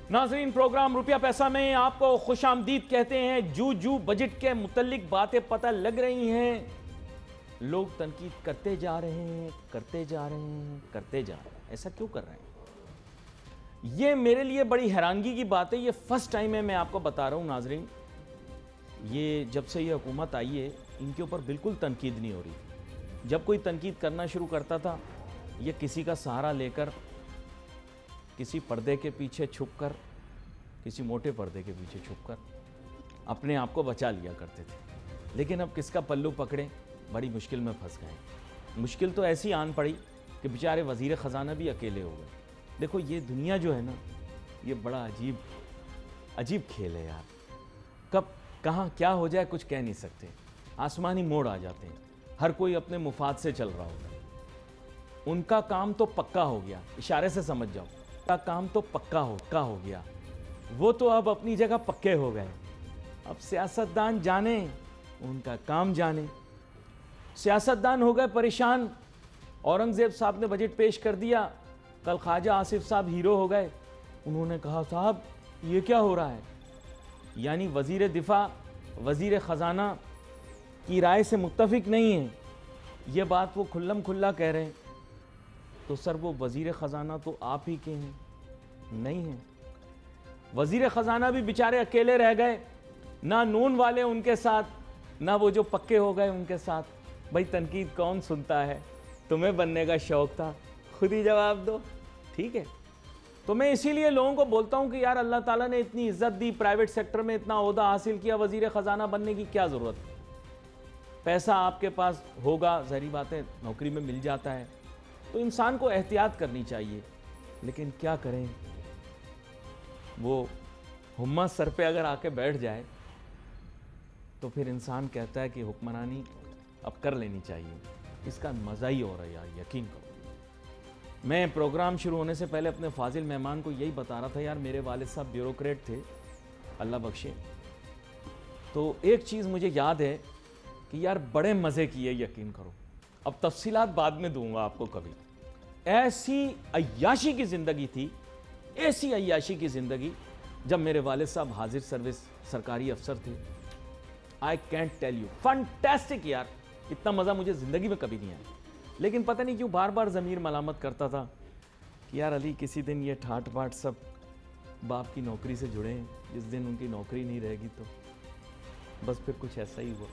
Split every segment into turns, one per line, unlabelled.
नाज़रीन, प्रोग्राम रुपया पैसा में आपको खुशामदीद कहते हैं। जू बजट के मुतल्लिक बातें पता लग रही हैं, लोग तनकीद करते जा रहे हैं, करते जा रहे हैं, करते जा रहे हैं। ऐसा क्यों कर रहे हैं? ये मेरे लिए बड़ी हैरानगी की बात है। ये फर्स्ट टाइम है, मैं आपको बता रहा हूँ नाज़रीन। ये जब से ये हुकूमत आई है, इनके ऊपर बिल्कुल तनकीद नहीं हो रही। जब कोई तनकीद करना शुरू करता था, ये किसी का सहारा लेकर, किसी पर्दे के पीछे छुपकर, किसी मोटे पर्दे के पीछे छुपकर अपने आप को बचा लिया करते थे। लेकिन अब किसका पल्लू पकड़ें, बड़ी मुश्किल में फंस गए। मुश्किल तो ऐसी आन पड़ी कि बेचारे वज़ीर ख़जाना भी अकेले हो गए। देखो, ये दुनिया जो है ना, ये बड़ा अजीब खेल है यार। कब कहाँ क्या हो जाए कुछ कह नहीं सकते। आसमानी मोड़ आ जाते हैं, हर कोई अपने मुफाद से चल रहा होता है। उनका काम तो पक्का हो गया, इशारे से समझ जाओ, का काम तो पक्का हो गया। वो तो अब अपनी जगह पक्के हो गए। अब सियासतदान जाने, उनका काम जाने। सियासतदान हो गए परेशान। औरंगजेब साहब ने बजट पेश कर दिया, कल ख्वाजा आसिफ साहब हीरो हो गए। उन्होंने कहा, साहब ये क्या हो रहा है? यानी वज़ीर दिफा, वज़ीर ख़जाना की राय से मुत्तफिक नहीं है। ये बात वो खुल्लम खुल्ला कह रहे हैं। तो सर, वो वज़ीर ख़जाना तो आप ही के हैं, नहीं हैं। वज़ीर ख़जाना भी बेचारे अकेले रह गए, ना नून वाले उनके साथ, ना वो जो पक्के हो गए उनके साथ। भाई, तनकीद कौन सुनता है? तुम्हें बनने का शौक़ था, खुद ही जवाब दो। ठीक है, तो मैं इसीलिए लोगों को बोलता हूँ कि यार, अल्लाह ताला ने इतनी इज़्ज़त दी, प्राइवेट सेक्टर में इतना ओहदा हासिल किया, वज़ीर ख़जाना बनने की क्या ज़रूरत? पैसा आपके पास होगा, ज़ाहिर बात है, नौकरी में मिल जाता है। तो इंसान को एहतियात करनी चाहिए। लेकिन क्या करें, वो हुम्मत सर पे अगर आके बैठ जाए तो फिर इंसान कहता है कि हुक्मरानी अब कर लेनी चाहिए। इसका मज़ा ही हो रहा है यार, यकीन करो। मैं प्रोग्राम शुरू होने से पहले अपने फाजिल मेहमान को यही बता रहा था, यार मेरे वालिद साहब ब्यूरोक्रेट थे, अल्लाह बख्शे। तो एक चीज़ मुझे याद है कि यार बड़े मज़े किए, यकीन करो। अब तफसीलात बाद में दूंगा आपको कभी। ऐसी अय्याशी की ज़िंदगी थी, ऐसी अय्याशी की ज़िंदगी, जब मेरे वालिद साहब हाजिर सर्विस सरकारी अफसर थे। I can't tell you, fantastic यार। इतना मज़ा मुझे ज़िंदगी में कभी नहीं आया। लेकिन पता नहीं क्यों बार बार ज़मीर मलामत करता था कि यार अली, किसी दिन ये ठाट बाट सब बाप की नौकरी से जुड़े हैं, जिस दिन उनकी नौकरी नहीं रहेगी तो बस फिर कुछ ऐसा ही हुआ।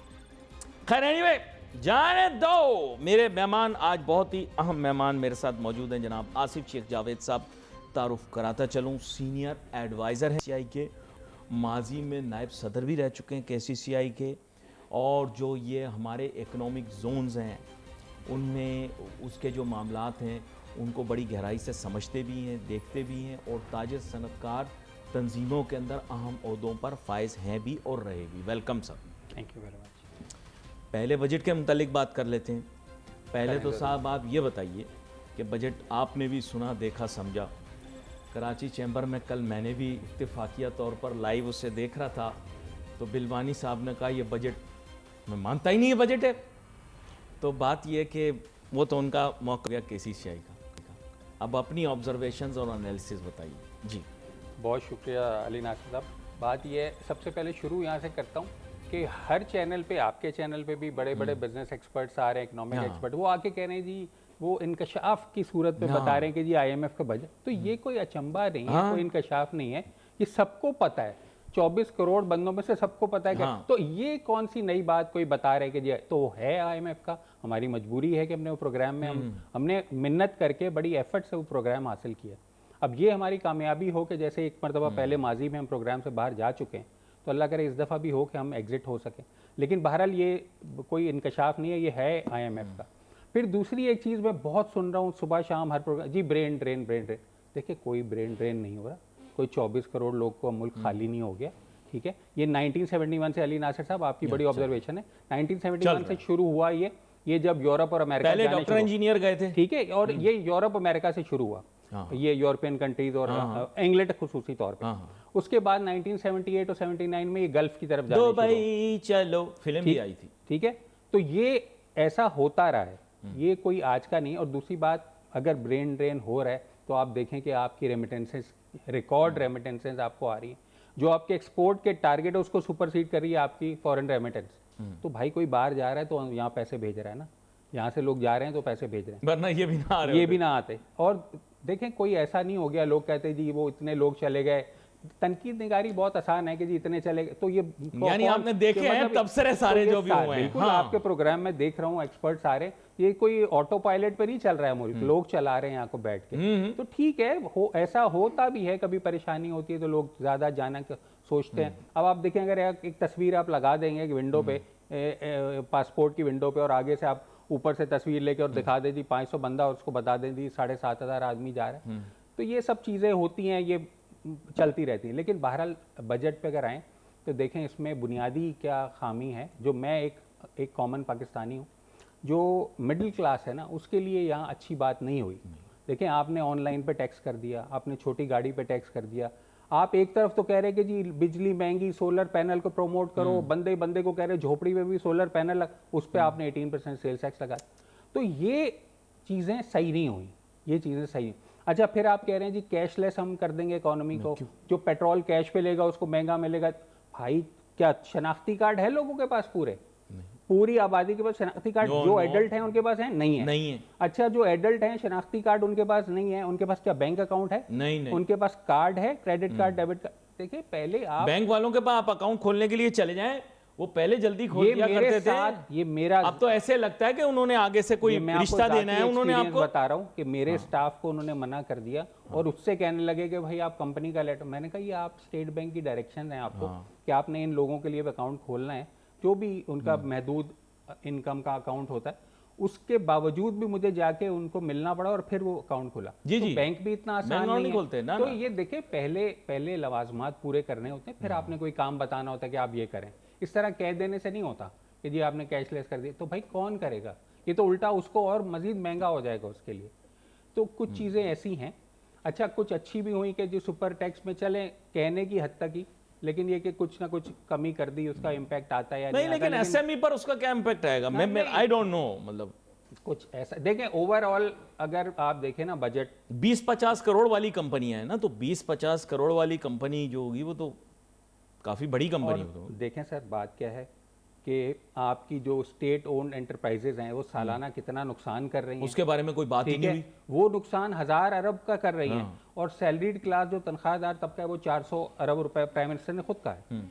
खैर, एनीवे, जाने दो। मेरे मेहमान आज बहुत ही अहम मेहमान मेरे साथ मौजूद हैं। जनाब आसिफ शेख जावेद साहब, तारुफ कराता चलूँ, सीनियर एडवाइज़र हैं KCCI के, माजी में नायब सदर भी रह चुके हैं KCCI के, और जो ये हमारे इकनॉमिक जोन्स हैं उनमें उसके जो मामलात हैं उनको बड़ी गहराई से समझते भी हैं, देखते भी हैं, और ताजिर सनतकार तंजीमों के अंदर अहम ओहदों पर फाइज हैं भी और रहेगी। Welcome sir.
Thank you very much.
पहले बजट के मुतालिक बात कर लेते हैं। पहले तो साहब आप ये बताइए कि बजट आपने भी सुना, देखा, समझा। कराची चैम्बर में कल मैंने भी इत्तेफाकिया तौर पर लाइव उसे देख रहा था, तो बिलवानी साहब ने कहा ये बजट, मैं मानता ही नहीं है बजट है। तो बात ये कि वो तो उनका मौका गया KCCI का। अब अपनी ऑब्जर्वेशंस और एनालिसिस बताइए जी।
बहुत शुक्रिया अली नासिर साहब। बात ये है, सबसे पहले शुरू यहाँ से करता हूँ कि हर चैनल पे, आपके चैनल पे भी बड़े बड़े बिजनेस एक्सपर्ट्स आ रहे हैं, इकोनॉमिक एक्सपर्ट, वो आके कह रहे हैं जी, वो इंकशाफ की सूरत पे बता रहे हैं कि जी IMF का बजट। तो ये कोई अचंबा नहीं है, कोई इंकशाफ नहीं है, ये सबको पता है। 24 करोड़ बंदों में से सबको पता है कि तो ये कौन सी नई बात कोई बता रहे हैं कि जी तो है IMF का। हमारी मजबूरी है कि हमने वो प्रोग्राम में हमने मिन्नत करके बड़ी एफर्ट से वो प्रोग्राम हासिल किया। अब ये हमारी कामयाबी हो कि जैसे एक मरतबा पहले माजी में हम प्रोग्राम से बाहर जा चुके हैं, तो अल्लाह करे इस दफ़ा भी हो कि हम एग्जिट हो सकें। लेकिन बहरहाल ये कोई इंकशाफ नहीं है, ये है IMF का। फिर दूसरी एक चीज़ मैं बहुत सुन रहा हूँ सुबह शाम हर प्रोग्राम, जी ब्रेन ड्रेन, ब्रेन ड्रेन। देखिए, कोई ब्रेन ड्रेन नहीं हो रहा, कोई 24 करोड़ लोग को मुल्क खाली नहीं हो गया। ठीक है, ये 1971 से, अली नासिर साहब आपकी बड़ी ऑब्जर्वेशन है, 1971 से शुरू हुआ ये जब यूरोप और अमेरिका,
पहले डॉक्टर इंजीनियर गए थे,
ठीक है, और ये यूरोप अमेरिका से शुरू हुआ, ये यूरोपियन कंट्रीज और इंग्लैंड खुसूसी तौर पे। उसके बाद 1978 और 79 में ये गल्फ की तरफ जाने
दुबई चलो फिल्म भी आई थी।
ठीक है, तो ये ऐसा होता रहा है, ये कोई आज का नहीं। और दूसरी बात, अगर ब्रेन ड्रेन हो रहा है तो आप देखें कि आपकी रेमिटेंसेस, रिकॉर्ड रेमिटेंसेस आपको आ रही है, जो आपके एक्सपोर्ट के टारगेट है उसको सुपरसीड कर रही है आपकी फॉरेन रेमिटेंस। तो भाई कोई बाहर जा रहा है तो यहाँ पैसे भेज रहा है ना, यहाँ से लोग जा रहे हैं तो पैसे भेज रहे हैं,
वरना ये भी ना आ रहे
ये
होते।
भी ना आते। और देखें कोई ऐसा नहीं हो गया, लोग कहते जी वो इतने लोग चले गए, तनकीद निगारी बहुत आसान है कि जी इतने चले गए, तो ये
यानी आपने देखे हैं तबसरे सारे जो भी हुए हैं।
बिल्कुल,
हाँ।
आपके प्रोग्राम में देख रहा हूँ एक्सपर्ट सारे, ये कोई ऑटो पायलट पे नहीं चल रहा है मुल्क, लोग चला रहे हैं यहाँ को बैठ के। तो ठीक है, ऐसा होता भी है, कभी परेशानी होती है तो लोग ज्यादा जाना सोचते हैं। अब आप देखें, अगर एक तस्वीर आप लगा देंगे कि विंडो पे, पासपोर्ट की विंडो पे, और आगे से आप ऊपर से तस्वीर लेके और दिखा दे दी 500 बंदा, और उसको बता दें दी 7,500 आदमी जा रहा है, तो ये सब चीज़ें होती हैं, ये चलती रहती हैं। लेकिन बहरहाल बजट पे अगर आएँ तो देखें इसमें बुनियादी क्या खामी है, जो मैं एक कॉमन पाकिस्तानी हूँ, जो मिडिल क्लास है ना, उसके लिए यहाँ अच्छी बात नहीं हुई। देखें, आपने ऑनलाइन पे टैक्स कर दिया, आपने छोटी गाड़ी पे टैक्स कर दिया, आप एक तरफ तो कह रहे कि जी बिजली महंगी, सोलर पैनल को प्रमोट करो, बंदे बंदे को कह रहे झोपड़ी में भी सोलर पैनल, उस पर आपने 18% सेल्स टैक्स लगा। तो ये चीज़ें सही नहीं हुई, ये चीज़ें सही नहीं। अच्छा, फिर आप कह रहे हैं जी कैशलेस हम कर देंगे इकोनॉमी को, जो पेट्रोल कैश पे लेगा उसको महंगा मिलेगा। भाई क्या शनाख्ती कार्ड है लोगों के पास? पूरी आबादी के पास शनाख्ती कार्ड जो एडल्ट हैं उनके पास है? नहीं है। अच्छा, जो एडल्ट हैं शनाख्ती कार्ड उनके पास नहीं है, उनके पास क्या बैंक अकाउंट है?
नहीं।
उनके पास कार्ड है, क्रेडिट कार्ड, डेबिट कार्ड। देखिए, पहले आप
बैंक वालों के पास आप अकाउंट खोलने के लिए चले जाएं, वो पहले जल्दी खोल दिया करते थे।
ये मेरा,
अब तो ऐसे लगता है कि उन्होंने आगे से कोई रिश्ता देना है, उन्होंने आपको
बता रहा हूँ कि मेरे स्टाफ को उन्होंने मना कर दिया, और उससे कहने लगे कि भाई आप कंपनी का लेटर। मैंने कहा ये आप स्टेट बैंक की डायरेक्शन है आपको कि आपने इन लोगों के लिए अकाउंट खोलना है, जो भी उनका महदूद इनकम का अकाउंट होता है, उसके बावजूद भी मुझे जाके उनको मिलना पड़ा और फिर वो अकाउंट खोला।
जी
तो
जी,
बैंक भी इतना आसान नहीं
खोलते ना।
तो ये देखिए, पहले लवाजमात पूरे करने होते हैं, फिर आपने कोई काम बताना होता है कि आप ये करें। इस तरह कह देने से नहीं होता कि जी आपने कैशलेस कर दिया, तो भाई कौन करेगा? ये तो उल्टा उसको और मजीद महंगा हो जाएगा उसके लिए। तो कुछ चीज़ें ऐसी हैं। अच्छा, कुछ अच्छी भी हुई कि जो सुपर टैक्स में चले, कहने की हद तक ही, लेकिन ये कि कुछ ना कुछ कमी कर दी, उसका इम्पैक्ट आता है या
नहीं, लेकिन एसएमई पर उसका क्या इम्पैक्ट आएगा? मैं आई डोंट नो, मतलब
कुछ ऐसा देखें। ओवरऑल अगर आप देखें ना, बजट
20-50 करोड़ वाली कंपनियां है ना, तो 20-50 करोड़ वाली कंपनी जो होगी वो तो काफी बड़ी कंपनी होगी।
देखें सर, बात क्या है कि आपकी जो स्टेट ओन्ड एंटरप्राइजेज हैं वो सालाना कितना नुकसान कर रही हैं,
उसके बारे में कोई बात ही नहीं हुई।
वो नुकसान 1000 अरब का कर रही हैं, और सैलरीड क्लास जो तनख्वाहदार तबका है वो 400 अरब रुपए प्राइम मिनिस्टर ने खुद कहा है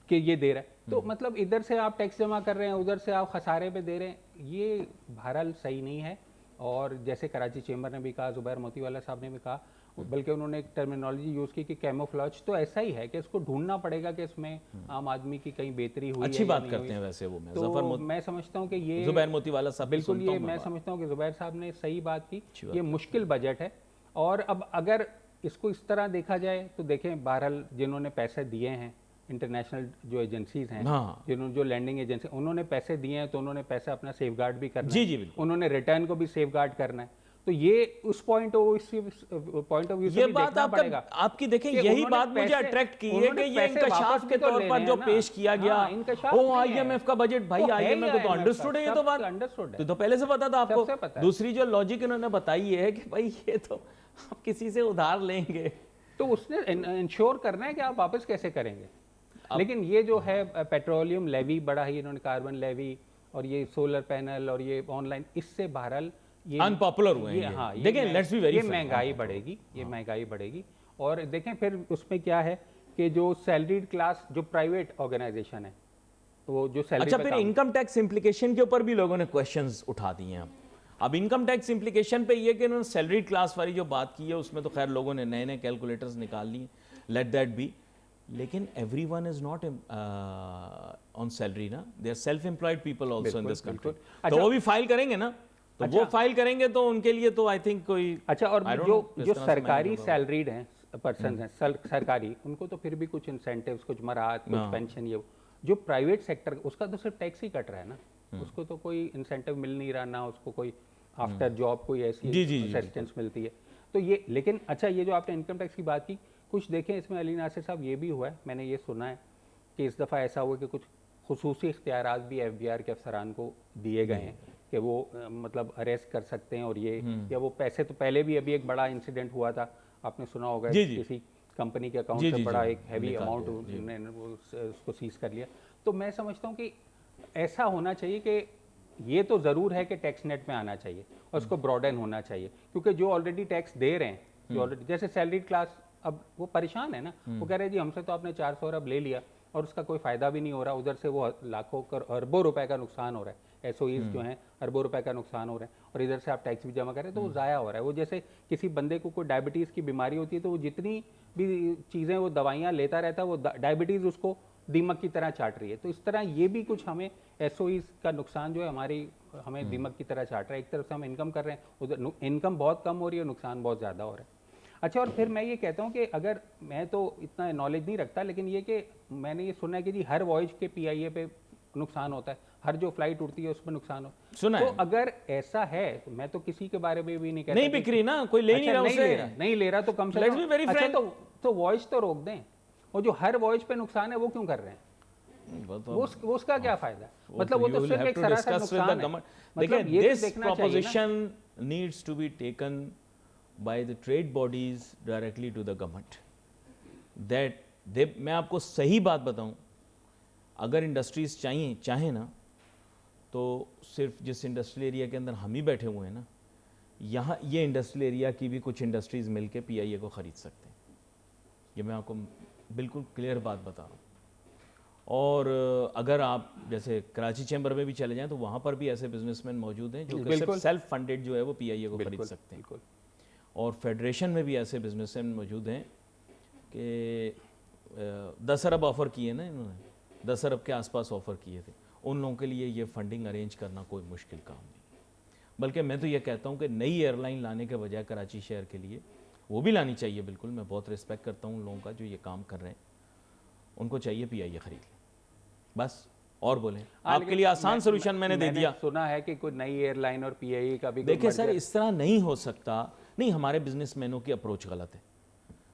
कि ये दे रहा है। तो मतलब इधर से आप टैक्स जमा कर रहे हैं, उधर से आप खसारे पे दे रहे हैं, ये बहरहाल सही नहीं है। और जैसे कराची चेंबर ने भी कहा, जुबैर मोतीवाला साहब ने भी कहा, बल्कि उन्होंने एक टर्मिनोलॉजी यूज़ की कि कैमोफ्लेज, तो ऐसा ही है कि इसको ढूंढना पड़ेगा कि इसमें आम आदमी की कहीं बेहतरी हुई।
अच्छी बात करते हैं वैसे वो।
तो मैं समझता हूँ कि ये
जुबैर मोतीवाला साहब,
बिल्कुल, ये मैं समझता हूँ कि जुबैर साहब ने सही बात की। ये मुश्किल बजट है, और अब अगर इसको इस तरह देखा जाए तो देखें, बहरहाल जिन्होंने पैसे दिए हैं, इंटरनेशनल जो एजेंसीज हैं, जिन्होंने जो लैंडिंग एजेंसी, उन्होंने पैसे दिए हैं, तो उन्होंने पैसा अपना सेफ गार्ड भी करना है।
जी,
उन्होंने रिटर्न को भी सेफ गार्ड करना है। तो ये उस पॉइंट ऑफ व्यू से
ये बात आपकी देखें, यही बात मुझे अट्रैक्ट की है कि ये इंकशाफ के तौर पर जो पेश किया गया, ओ आईएमएफ का बजट, भाई आईएमएफ को तो अंडरस्टूड है, ये तो बात अंडरस्टूड है, तो पहले से पता था आपको। दूसरी जो लॉजिक इन्होंने बताई है कि भाई ये तो आप किसी से उधार लेंगे,
तो उसने इंश्योर करना है कि आप वापस कैसे करेंगे। लेकिन ये जो है पेट्रोलियम लेवी बढ़ा है इन्होंने, कार्बन लेवी, और ये सोलर पैनल, और ये ऑनलाइन, इससे बहरहाल ये
अनपॉपुलर हुए हैं।
हाँ,
देखें, लेट्स बी वेरी,
ये महंगाई बढ़ेगी, ये महंगाई बढ़ेगी। और देखें फिर उसमें क्या है कि जो सैलरीड क्लास, जो प्राइवेट ऑर्गेनाइजेशन है, वो जो सैलरी,
अच्छा, फिर इनकम टैक्स इम्प्लीकेशन के ऊपर भी लोगों ने क्वेश्चंस उठा दिए हैं। अब इनकम टैक्स इम्प्लीकेशन पे ये कि उन्होंने सैलरीड क्लास वाली जो बात की है, उसमें तो खैर लोगों ने नए नए कैलकुलेटर्स निकाल लिए, लेट दैट बी। लेकिन everyone is not on salary ना, they are self employed people also in this country, तो वो भी फाइल करेंगे ना, तो वो फाइल करेंगे तो उनके लिए तो आई थिंक कोई।
अच्छा, और जो सरकारी सैलरीड हैं पर्सन हैं, सरकारी, उनको तो फिर भी कुछ इंसेंटिव्स, कुछ मराहत, कुछ पेंशन, ये जो प्राइवेट सेक्टर, उसका तो सिर्फ टैक्स ही कट रहा है ना, उसको तो कोई इंसेंटिव मिल नहीं रहा, ना उसको कोई आफ्टर जॉब कोई ऐसी असिस्टेंस मिलती है। तो ये, लेकिन अच्छा, ये जो आपने इनकम टैक्स की बात की, कुछ देखें इसमें अली नासिर साहब, ये भी हुआ है, मैंने ये सुना है कि इस दफ़ा ऐसा हुआ कि कुछ खुसूसी इख्तियारात भी FBI के अफसरान को दिए गए हैं कि वो मतलब अरेस्ट कर सकते हैं और ये या वो पैसे तो पहले भी अभी एक बड़ा इंसिडेंट हुआ था, आपने सुना होगा,
जी, जी।
किसी कंपनी के अकाउंट
जी,
से
जी,
बड़ा
जी,
एक हैवी
निकाल
अमाउंट
लिया, जी।
उन्होंने उसको सीज कर लिया। तो मैं समझता हूँ कि ऐसा होना चाहिए कि ये तो ज़रूर है कि टैक्स नेट में आना चाहिए और उसको ब्रॉडन होना चाहिए, क्योंकि जो ऑलरेडी टैक्स दे रहे हैं, जो ऑलरेडी जैसे सैलरीड क्लास, अब वो परेशान है ना, वो कह रहे हैं जी हमसे तो आपने 400 अरब ले लिया और उसका कोई फ़ायदा भी नहीं हो रहा, उधर से वो लाखों अरबों रुपए का नुकसान हो रहा है, एसओईज जो हैं अरबों रुपए का नुकसान हो रहा है, और इधर से आप टैक्स भी जमा करें तो वो ज़ाया हो रहा है। वो जैसे किसी बंदे को कोई डायबिटीज़ की बीमारी होती है तो वो जितनी भी चीज़ें वो दवाइयाँ लेता रहता है, वो डायबिटीज़ उसको दीमक की तरह चाट रही है। तो इस तरह ये भी कुछ हमें एसओईज का नुकसान जो है हमें दीमक की तरह चाट रहा है। एक तरफ से हम इनकम कर रहे हैं, उधर इनकम बहुत कम हो रही है, नुकसान बहुत ज़्यादा हो रहा है। अच्छा, और फिर मैं ये कहता हूँ कि अगर मैं तो इतना नॉलेज नहीं रखता, लेकिन ये कि मैंने ये सुना है कि जी हर वॉयज के पीआईए पे नुकसान होता है, हर जो फ्लाइट उड़ती है उस पर नुकसान हो।
सुना
तो
है।
अगर ऐसा है तो मैं तो किसी के बारे में भी नहीं कहता
नहीं बिक रही ना, कोई ले नहीं रहा उसे।
नहीं ले रहा तो कम से
Let's
कम
be very
अच्छा
frank.
तो वॉइस तो रोक दें, और जो हर वॉइस पे नुकसान है वो क्यों कर रहे हैं? वो उसका क्या फायदा है? मतलब वो तो सिर्फ एक सरासर नुकसान है।
देखिए,
मतलब ये तो
this
देखना चाहिए ना।
proposition needs to be taken by the trade bodies directly to the government. That मैं आपको सही बात बताऊं, अगर इंडस्ट्रीज चाहें ना, तो सिर्फ जिस इंडस्ट्रियल एरिया के अंदर हम ही बैठे हुए हैं ना, यहाँ ये इंडस्ट्रियल एरिया की भी कुछ इंडस्ट्रीज मिलके पीआईए को ख़रीद सकते हैं। ये मैं आपको बिल्कुल क्लियर बात बता रहा हूँ। और अगर आप जैसे कराची चैम्बर में भी चले जाएं तो वहाँ पर भी ऐसे बिजनेसमैन मौजूद हैं जो कि सिर्फ सेल्फ फंडेड जो है वो पीआईए को खरीद सकते हैं। और फेडरेशन में भी ऐसे बिजनेसमैन मौजूद हैं कि 10 अरब ऑफ़र किए ना इन्होंने, 10 अरब के आसपास ऑफ़र किए थे। उन लोगों के लिए ये फंडिंग अरेंज करना कोई मुश्किल काम नहीं, बल्कि मैं तो ये कहता हूँ कि नई एयरलाइन लाने के बजाय कराची शहर के लिए वो भी लानी चाहिए। बिल्कुल, मैं बहुत रिस्पेक्ट करता हूँ उन लोगों का जो ये काम कर रहे हैं, उनको चाहिए पीआईए खरीद लें बस। और बोलें, आपके लिए आसान सोल्यूशन मैंने दे दिया।
सुना है कि कोई नई एयरलाइन और पीआईए का भी
देखिए सर, इस तरह नहीं हो सकता। नहीं, हमारे बिजनेसमैनों की अप्रोच गलत है।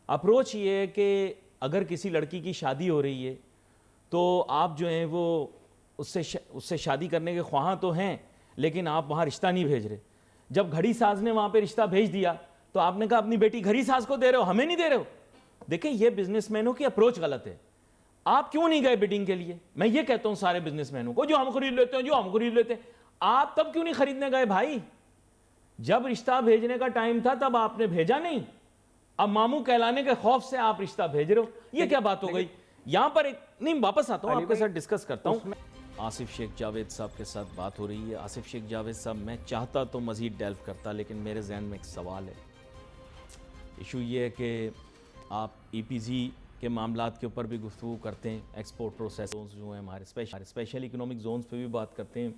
अप्रोच ये है कि अगर किसी लड़की की शादी हो रही है तो आप जो हैं वो उससे शादी करने के ख्वाह तो हैं, लेकिन आप वहाँ रिश्ता नहीं भेज रहे। जब घड़ी साज ने वहाँ पे रिश्ता भेज दिया तो आपने कहा अपनी बेटी घड़ी साज को दे रहे हो, हमें नहीं दे रहे हो। देखिए, ये बिजनेसमैनों की अप्रोच गलत है। आप क्यों नहीं गए बिडिंग के लिए? मैं ये कहता हूँ सारे बिजनेसमैनों को, जो हम खरीद लेते हैं, जो हम खरीद लेते हैं। आप तब क्यों नहीं खरीदने गए भाई? जब रिश्ता भेजने का टाइम था तब आपने भेजा नहीं। अब मामू कहलाने के खौफ से आप रिश्ता भेज रहे हो, ये क्या बात हो गई? यहां पर एक नहीं, वापस आता हूं, आपके साथ डिस्कस करता हूं। आसिफ शेख जावेद साहब के साथ बात हो रही है। आसिफ शेख जावेद साहब, मैं चाहता तो मजीद डेल्व करता, लेकिन मेरे जहन में एक सवाल है। इशू ये है कि आप ईपीजी के मामलात के ऊपर भी गुफ्तगू करते हैं, एक्सपोर्ट प्रोसेस जोन्स जो हैं हमारे स्पेशल इकोनॉमिक जोन्स पे भी बात करते हैं।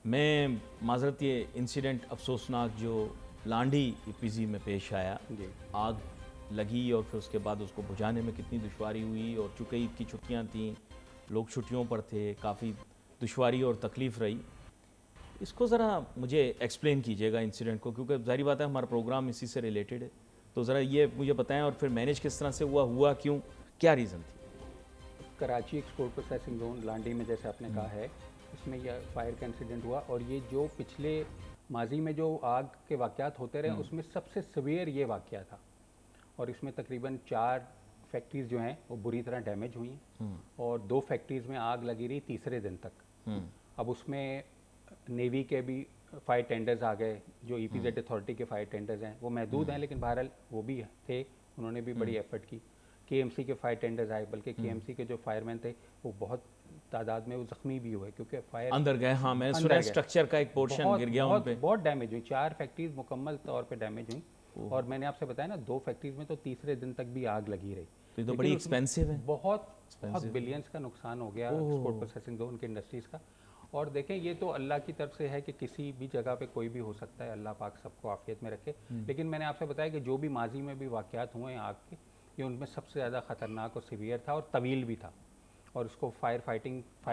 मैं माजरत, ये इंसिडेंट अफसोसनाक जो लांडी ईपीजी में पेश आया, आग लगी और फिर उसके बाद उसको बुझाने में कितनी दुश्वारी हुई, और चूँकि ईद की छुट्टियाँ थीं, लोग छुट्टियों पर थे, काफ़ी दुश्वारी और तकलीफ़ रही। इसको ज़रा मुझे एक्सप्लेन कीजिएगा इंसिडेंट को, क्योंकि ज़ाहिर बात है हमारा प्रोग्राम इसी से रिलेटेड है। तो ज़रा ये मुझे बताएं, और फिर मैनेज किस तरह से हुआ क्यों, क्या रीज़न थी?
Karachi export processing zone Landhi में, जैसे आपने कहा है, इसमें यह फायर का इंसिडेंट हुआ, और ये जो पिछले माजी में जो आग के वाक़यात होते रहे उसमें सबसे सीवियर ये वाक़या था। और इसमें तकरीबन 4 फैक्ट्रीज़ जो हैं वो बुरी तरह डैमेज हुई, और 2 फैक्ट्रीज़ में आग लगी रही तीसरे दिन तक। अब उसमें नेवी के भी फायर टेंडर्स आ गए, जो ईपीजेड अथॉरिटी के फायर टेंडर्स हैं वो महदूद हैं, लेकिन बहरहाल वो भी थे, उन्होंने भी बड़ी एफर्ट की। केएमसी के फायर टेंडर्स आए, बल्कि केएमसी के जो फायरमैन थे वो बहुत तादाद में वो ज़ख्मी भी हुए, क्योंकि फायर
अंदर गए। हाँ, मैंने सुना स्ट्रक्चर का एक पोर्शन गिर गया उन पे।
बहुत डैमेज हुई, 4 फैक्ट्रीज मुकम्मल तौर पे डैमेज हुई, और मैंने आपसे बताया ना 2 फैक्ट्रीज में तो तीसरे दिन तक भी आग लगी रही।
तो बड़ी एक्सपेंसिव है,
बहुत बिलियंस का नुकसान हो गया एक्सपोर्ट प्रोसेसिंग जोन के इंडस्ट्रीज़ का। और देखें, ये तो अल्लाह की तरफ से है कि किसी भी जगह पे कोई भी हो सकता है, अल्लाह पाक सबको आफियत में रखे। लेकिन मैंने आपसे बताया कि जो भी माजी में भी वाक़यात हुए हैं आग के, ये उनमें सबसे ज़्यादा ख़तरनाक और सीवियर था और तवील भी था, और उसको फायर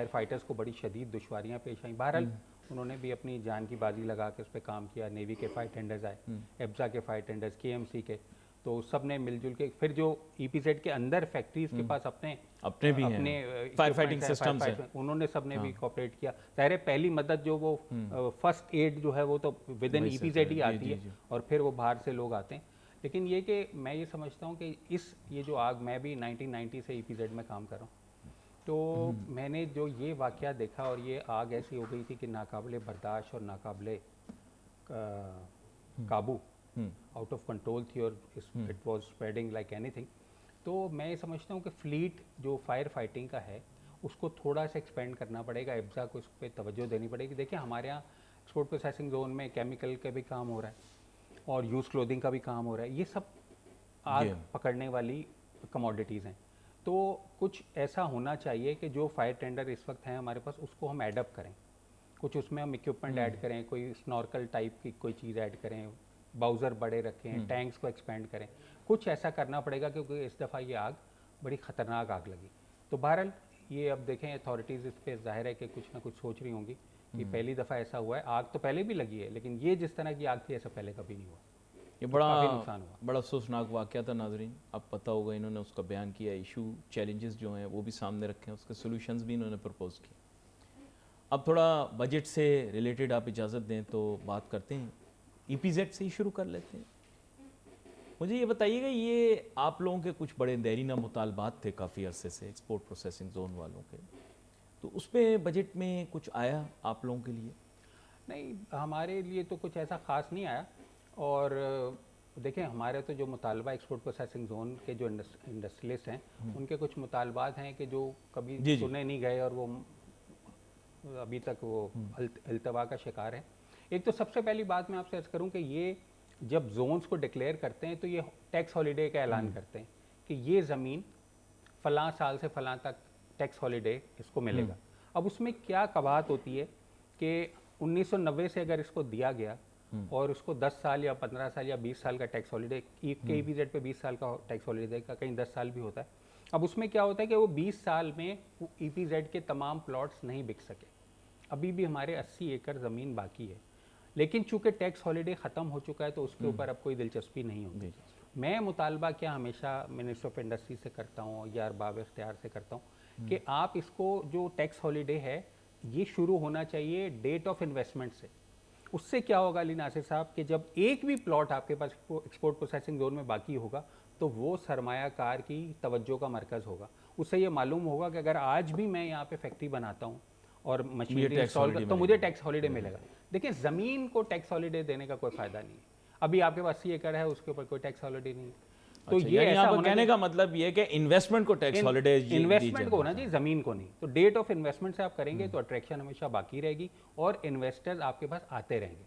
फाइटर्स को बड़ी शदीद दुश्वारियाँ पेश आई। बहरहाल उन्होंने भी अपनी जान की बाजी लगा के उस पर काम किया। नेवी के फायर टेंडर्स आए, एब्जा के फायर टेंडर्स, केएमसी के, तो सब ने मिलजुल के, फिर जो ईपीजेड के अंदर फैक्ट्रीज के पास अपने
भी
अपने
हैं फायर फाइटिंग सिस्टम्स हैं,
उन्होंने सबने भी कोऑपरेट किया। ज़ाहिर है पहली मदद जो वो फर्स्ट एड जो है वो तो विद इन ईपीजेड ही आती है, और फिर वो बाहर से लोग आते हैं। लेकिन ये कि मैं ये समझता हूँ कि ये जो आग, मैं भी 1990 से ईपीजेड में काम कर रहा हूँ, तो मैंने जो ये वाक़या देखा, और ये आग ऐसी हो गई थी कि नाकाबिले बर्दाश्त और नाकाबिले काबू, आउट ऑफ कंट्रोल थी, और it was spreading like anything. तो मैं ये समझता हूँ कि फ्लीट जो फायर फाइटिंग का है उसको थोड़ा सा एक्सपेंड करना पड़ेगा, इब्जा को इस पर तवज्जो देनी पड़ेगी। देखिए हमारे यहाँ एक्सपोर्ट प्रोसेसिंग जोन में केमिकल का भी काम हो रहा है और यूज़ क्लोथिंग का भी काम हो रहा है, ये सब आग पकड़ने वाली कमोडिटीज़ हैं। तो कुछ ऐसा होना चाहिए कि जो फायर टेंडर इस वक्त हैं हमारे पास, उसको हम एडअप करें, कुछ उसमें हम इक्विपमेंट ऐड करें, कोई स्नॉर्कल टाइप की कोई चीज़ ऐड करें, बाउज़र बड़े रखें, टैंक्स को एक्सपेंड करें, कुछ ऐसा करना पड़ेगा, क्योंकि इस दफ़ा ये आग बड़ी ख़तरनाक आग लगी। तो बहरहाल ये अब देखें अथॉरिटीज़ इस पर ज़ाहिर है कि कुछ ना कुछ सोच रही होंगी कि पहली दफ़ा ऐसा हुआ है, आग तो पहले भी लगी है, लेकिन ये जिस तरह की आग थी ऐसा पहले कभी नहीं हुआ।
ये
तो काफ़ी नुकसान हुआ,
बड़ा अफसोसनाक वाक़या था नाज़रीन। अब पता होगा, इन्होंने उसका बयान किया, इशू चैलेंजेस जो हैं वो भी सामने रखे हैं, उसके सोल्यूशंस भी इन्होंने प्रपोज किए। अब थोड़ा बजट से रिलेटेड आप इजाज़त दें तो बात करते हैं, ईपीजेड से ही शुरू कर लेते हैं। मुझे ये बताइएगा, ये आप लोगों के कुछ बड़े देरीना मुतालबात थे काफ़ी अरसे से एक्सपोर्ट प्रोसेसिंग जोन वालों के, तो उस पर बजट में कुछ आया आप लोगों के लिए?
नहीं, हमारे लिए तो कुछ ऐसा ख़ास नहीं आया। और देखें हमारे तो जो मुतालबा एक्सपोर्ट प्रोसेसिंग जोन के जो इंडस्ट्रियलिस्ट हैं उनके कुछ मुतालबात हैं कि जो कभी सुने नहीं गए और वो अभी तक वो अल्तवा का शिकार है। एक तो सबसे पहली बात मैं आपसे अर्ज़ करूं कि ये जब जोन्स को डिक्लेयर करते हैं तो ये टैक्स हॉलीडे का ऐलान करते हैं कि ये ज़मीन फ़लाँ साल से फ़लाँ तक टैक्स हॉलीडे इसको मिलेगा। अब उसमें क्या कवात होती है कि 1990 से अगर इसको दिया गया और उसको 10 साल या 15 साल या 20 साल का टैक्स हॉलीडे, के ईपीजेड पे 20 साल का टैक्स हॉलीडे का, कहीं 10 साल भी होता है। अब उसमें क्या होता है कि वो 20 साल में ईपीजेड के तमाम प्लॉट्स नहीं बिक सके। अभी भी हमारे 80 एकड़ ज़मीन बाकी है, लेकिन चूंकि टैक्स हॉलीडे ख़त्म हो चुका है तो उसके ऊपर अब कोई दिलचस्पी नहीं होगी। मैं मुतालबा क्या हमेशा मिनिस्टर ऑफ इंडस्ट्री से करता हूँ या अरबाब इख्तियार से करता हूँ कि आप इसको जो टैक्स हॉलीडे है ये शुरू होना चाहिए डेट ऑफ इन्वेस्टमेंट से। उससे क्या होगा अली नासिर साहब कि जब एक भी प्लॉट आपके पास एक्सपोर्ट प्रोसेसिंग जोन में बाकी होगा तो वो सरमायाकार की तवज्जो का मरकज़ होगा। उससे ये मालूम होगा कि अगर आज भी मैं यहाँ पे फैक्ट्री बनाता हूँ और मशीनरी इंस्टॉल कर तो मुझे टैक्स हॉलीडे मिलेगा। देखिए ज़मीन को टैक्स हॉलीडे देने का कोई फ़ायदा नहीं है। अभी आपके पास 80 एकड़ है, उसके ऊपर कोई टैक्स हॉलीडे नहीं है।
तो ये ऐसा कहने का मतलब ये कि इन्वेस्टमेंट को टैक्स हॉलीडे,
इन्वेस्टमेंट को होना चाहिए, ज़मीन को नहीं। तो डेट ऑफ इन्वेस्टमेंट से आप करेंगे तो अट्रैक्शन हमेशा बाकी रहेगी और इन्वेस्टर्स आपके पास आते रहेंगे।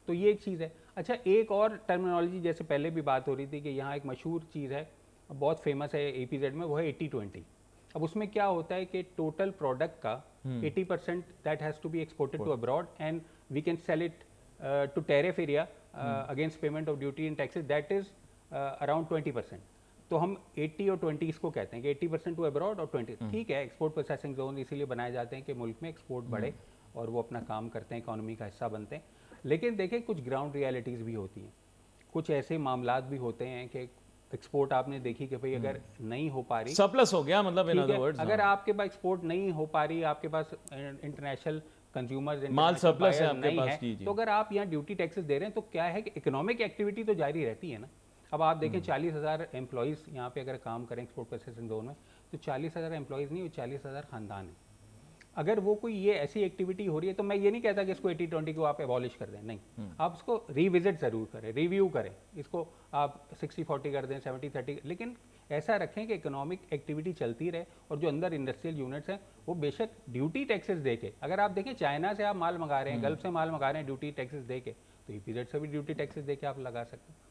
तो ये एक चीज़ है। अच्छा, एक और टर्मिनोलॉजी जैसे पहले भी बात हो रही थी कि यहाँ एक मशहूर चीज़ है, बहुत फेमस है ईपीजेड में, वो है 80-20। अब उसमें क्या होता है कि टोटल प्रोडक्ट का 80% that has to be exported to abroad and we can sell it to tariff area against payment of duty and taxes, that is around 20%। तो हम 80 और 20 इसको कहते हैं कि 80% टू अब्रॉड और 20 ठीक है। एक्सपोर्ट प्रोसेसिंग जोन इसीलिए बनाए जाते हैं कि मुल्क में एक्सपोर्ट बढ़े और वो अपना काम करते हैं, इकोनॉमी का हिस्सा बनते हैं। लेकिन देखिए कुछ ग्राउंड रियलिटीज़ भी होती हैं, कुछ ऐसे मामलात भी होते हैं कि एक्सपोर्ट आपने देखी कि भाई अगर नहीं हो पा रही,
सरप्लस हो गया, मतलब इन अदर वर्ड्स
अगर आपके पास एक्सपोर्ट नहीं हो पा रही, आपके पास इंटरनेशनल कंज्यूमर्स
माल सरप्लस है आपके पास,
तो अगर आप यहाँ ड्यूटी टैक्सेस दे रहे हैं तो क्या है कि इकोनॉमिक एक्टिविटी तो जारी रहती है ना। अब आप देखें 40,000 एम्प्लॉइज़ यहाँ पे अगर काम करें एक्सपोर्ट प्रोसेसिंग जोन में, तो 40,000 एम्प्लॉइज़ नहीं, वो 40,000 ख़ानदान है। अगर वो कोई ये ऐसी एक्टिविटी हो रही है तो मैं ये नहीं कहता कि इसको 80-20 को आप एबॉलिश कर दें, नहीं, आप इसको रिविजिट ज़रूर करें, रिव्यू करें, इसको आप 60-40 कर दें, 70-30, लेकिन ऐसा रखें कि इकोनॉमिक एक्टिविटी चलती रहे और जो अंदर इंडस्ट्रियल यूनिट्स हैं वो बेशक ड्यूटी टैक्सेस दे के, अगर आप देखें चाइना से आप माल मंगा रहे हैं, गल्फ से माल मंगा रहे हैं ड्यूटी टैक्सेस दे के, तो ईपीजेड से भी ड्यूटी टैक्सेस दे के आप लगा सकते हैं।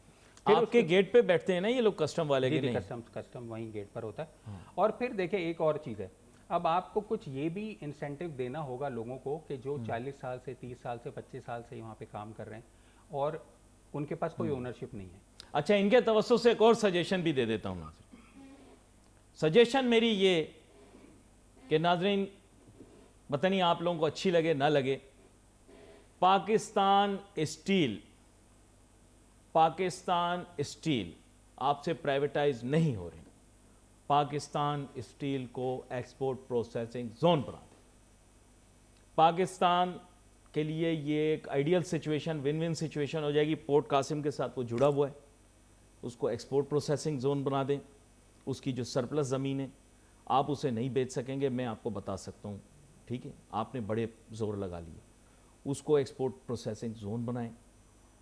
आपके गेट पे बैठते हैं ना ये लोग कस्टम वाले के? नहीं,
कस्टम वहीं गेट पर होता है। और फिर देखें एक और चीज़ है, अब आपको कुछ ये भी इंसेंटिव देना होगा लोगों को कि जो 40 साल से 30 साल से 25 साल से यहाँ पे काम कर रहे हैं और उनके पास कोई ओनरशिप नहीं है।
अच्छा, इनके तवज्जो से एक और सजेशन भी दे देता हूँ नाज़रीन। सजेशन मेरी ये कि नाज़रीन, पता नहीं आप लोगों को अच्छी लगे ना लगे, पाकिस्तान स्टील आपसे प्राइवेटाइज नहीं हो रही, पाकिस्तान स्टील को एक्सपोर्ट प्रोसेसिंग जोन बना दे। पाकिस्तान के लिए ये एक ideal situation, win win situation हो जाएगी। पोर्ट कासिम के साथ वो जुड़ा हुआ है, उसको एक्सपोर्ट प्रोसेसिंग जोन बना दें। उसकी जो सरप्लस ज़मीन है आप उसे नहीं बेच सकेंगे, मैं आपको बता सकता हूँ, ठीक है। आपने बड़े जोर लगा लिए, उसको एक्सपोर्ट प्रोसेसिंग जोन बनाएं,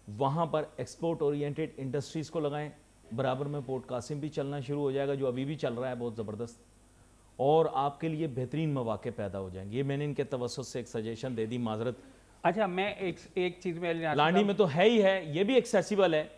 वहाँ पर एक्सपोर्ट ओरिएंटेड इंडस्ट्रीज़ को लगाएं। बराबर में पोर्ट कासिम भी चलना शुरू हो जाएगा, जो अभी भी चल रहा है बहुत ज़बरदस्त, और आपके लिए बेहतरीन मौके पैदा हो जाएंगे। ये मैंने इनके तवज्जुह से एक सजेशन दे दी, माजरत।
अच्छा, मैं एक चीज़ में
लांडी में तो है ही है, ये भी एक्सेसिबल है